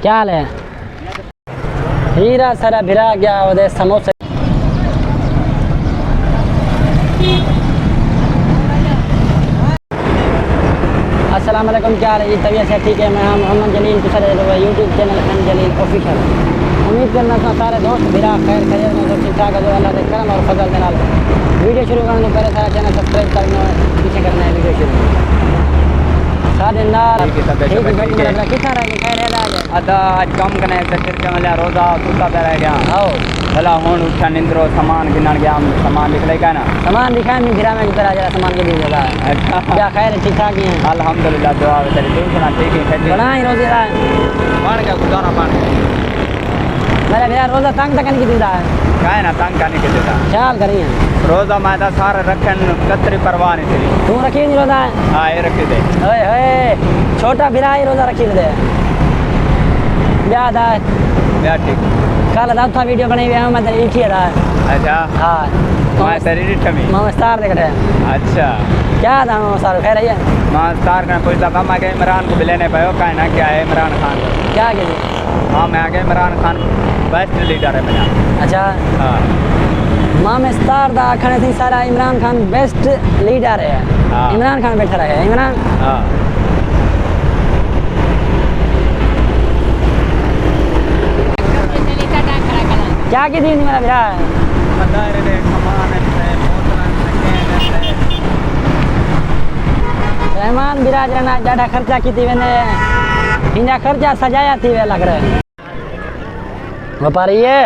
क्या हाल है? हीरा सारा भिरा गया वो समोसे। अस्सलाम वालेकुम, क्या हाल है? तबीयत से ठीक है? मैं मोहम्मद जलील कुसर यूट्यूब चैनल एम जलील ऑफिशियल। उम्मीद करना था सारे दोस्त भिरा खैर खैर में ठीक ठाक है। अल्लाह के करम और फजल के नाल वीडियो शुरू करने से पहले सारा चैनल सब्सक्राइब करना पीछे करना है वीडियो शुरू सारे नाल ठीक है। कितना रह गया खैर है अदा आज कम कने तकर चमला रोजा सुता पे रह गया। आओ भला हुन उठा निंद्रो सामान गिनन गया सामान निकलेगा ना सामान दिखाए मैं भिरा में जरा जरा सामान के दी जगह अच्छा क्या खैर है ठीक ठाक ही है अल्हम्दुलिल्लाह दुआ तेरी तू सुना ठीक है बना ही रोजे रहा मान क्या गुजारा मान मेरा मेरा रोजा तंग तक नहीं दी रहा है काहे ना तंग करने के देता ख्याल करिए रोजा मैं तो सारा रखन कतरी परवाह नहीं तेरी तू रखी नहीं रोजा हां ये रख दे ओए ओए छोटा भिरा ही रोजा रखी दे याद है या ठीक कल रात था वीडियो बनाई हुई मैं तेरी इठी रहा अच्छा हां मैं तेरी रिठमी मस्तार देख रहे हैं अच्छा क्या था मस्तार खैर है मस्तार का पूछता था मैं इमरान को भी लेने पायो काहे ना क्या है इमरान खान क्या के हां मैं आगे इमरान खान बेस्ट लीडर है मेरा अच्छा हां मां मस्तार दा आखने थी सारा इमरान खान बेस्ट लीडर है इमरान खान बैठा रहे इमरान हां क्या की थी मेरा भरा रहमान बिराज रहना ज्यादा खर्चा की थी मैंने इनका खर्चा सजाया थी वे लग रहे व्यापारी है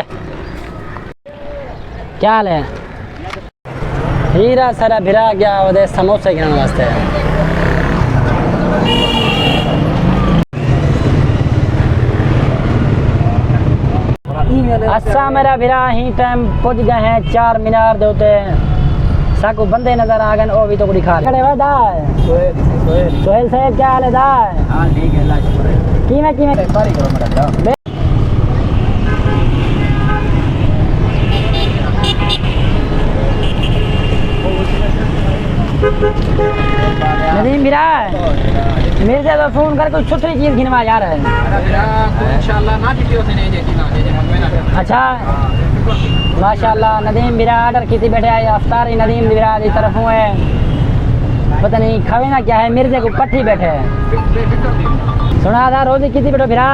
क्या हाल है? हीरा सारा भिरा गया वो समोसे गिनने वास्ते अच्छा मेरा भिरा ही टाइम पहुंच गए हैं 4 मीनार दे उते साकू बंदे नजर आ गए ओ भी तो दिखा खड़े हुए दा सोहेल साहब क्या हाल है दा हां ठीक है अल्लाह शुक्र है की मैं सॉरी करो मेरा नदीम भिरा मेरे से तो फोन कर कोई छोटी चीज गिनवा जा रहा है इंशाल्लाह ना वीडियो से नहीं देखी ना अच्छा माशाल्लाह नदीम भिरा ऑर्डर की थी बैठे आए अफ्तारी नदीम भिरा की तरफ हुए पता नहीं खावे ना क्या है मिर्जे को पट्टी बैठे सुना था रोजी की थी बैठो भिरा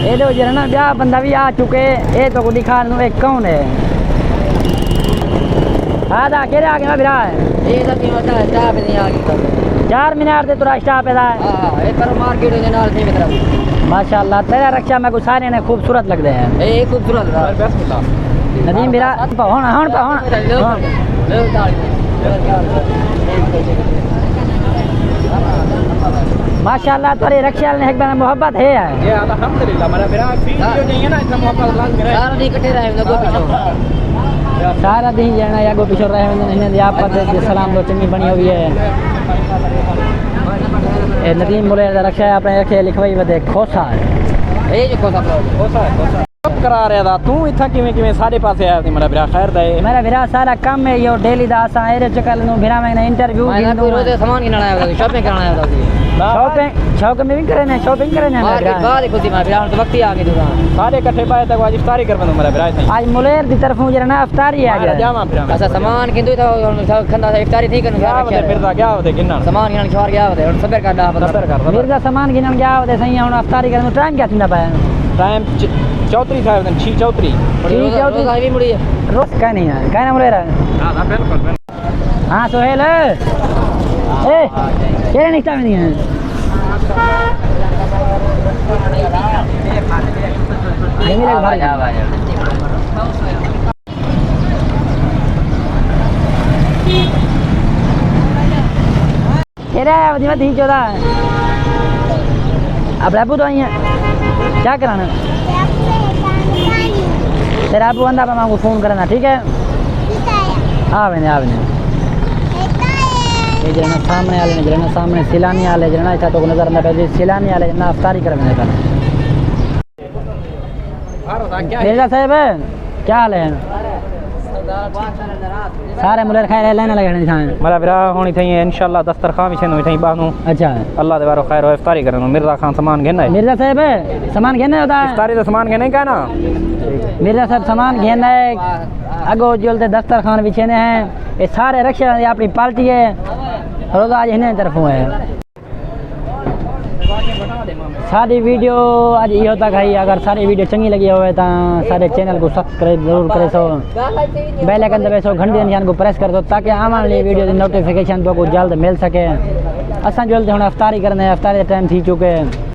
ये लो जरा ना ब्याह बंदा भी आ चुके ये तो को दिखा दूं एक कौन है आधा केरे आगे ना भिरा ये तो नहीं होता है स्टाफ नहीं आगे 4 मीनार दे तुरा स्टाफ है हां ये पर मार्केट के नाल नहीं मित्र माशाल्लाह तेरा रक्षा में कुछ सारे ने खूबसूरत लगते हैं ये खूबसूरत बस बता नदीम भिरा होना माशाल्लाह तुम्हारी रक्षा ने एक बार मोहब्बत है ये अल्हम्दुलिल्लाह मेरा मेरा वीडियो नहीं है ना इतना मोहब्बत लाज करे सारा नहीं इकट्ठे रहे लोगों पीछे सारा दिन जाना या गो पीछे रहे इन्हें आप पर सलाम दो चंगी बनी हुई है ए नदीम बोले रक्षा आपने रखे लिखवाई बदे खोसा है ये जो खोसा करा रहा था तू इतना किवें सारे पासे आया थी मेरा भिरा खैर दे मेरा भिरा सारा काम है यो डेली दा सा एरे चकल नु भिरा में इंटरव्यू मैं कोई रोज सामान गिनना आया था शॉपिंग करना आया था शॉपिंग भी करे ना शॉपिंग करे ना मार्केट बाद खुद ही मैं भिरा तो वक्त ही आ गई दुकान सारे इकट्ठे पाए तक आज इफ्तारी कर बंदो मेरा भिरा आज मुलेर की तरफ जरा ना इफ्तारी आ गया जावा भिरा ऐसा सामान किंतु था खंदा से इफ्तारी नहीं करने क्या होते फिर क्या होते गिनना सामान गिनन छोड़ गया होते और सबर का सबर कर मिर्जा सामान गिनन गया होते सही हुन इफ्तारी करने टाइम क्या थिंदा पाया टाइम 34 था दिन 6 भी मुड़ी है रोज का नहीं है का ना मुलेर हां बिल्कुल हां सोहेल ए केरे निष्ठा में नहीं है आई मिले भाई केरे वदी दी 14 अब राबू तो आई है क्या कराना तेरा अबू अंदा पर मैं फोन करना ठीक है आवे ने ये जरा सामने आले ने जरा सामने सिलानी आले जरा इतना तो नजर ना पे सिलानी आले ना इफ्तारी करने का मिर्जा साहब क्या हाल है सारे मुलर खैर लेने लगे निशान मेरा बिरा होनी थी इंशाल्लाह दस्तरखान भी छेनो थी बानू अच्छा अल्लाह दे बारो खैर हो इफ्तारी करनो मिर्जा खान सामान घेना है मिर्जा साहब सामान घेना होता है इफ्तारी तो सामान घेने का ना मिर्जा साहब सामान घेना है अगो जोलते दस्तरखान बिछेने हैं ये सारे रक्षा अपनी पार्टी है रोजा आज इन्हें तरफों है सारी वीडियो आज यो तक है अगर सारी वीडियो चंगी लगी हो तो सारे चैनल को सब्सक्राइब जरूर करे सो बेल आइकन दबे सो घंटी निशान को प्रेस कर दो ताकि आने वाली वीडियो की नोटिफिकेशन तो को जल्द मिल सके असा जल्द हम अफ्तारी करने अफ्तारी टाइम थी चुके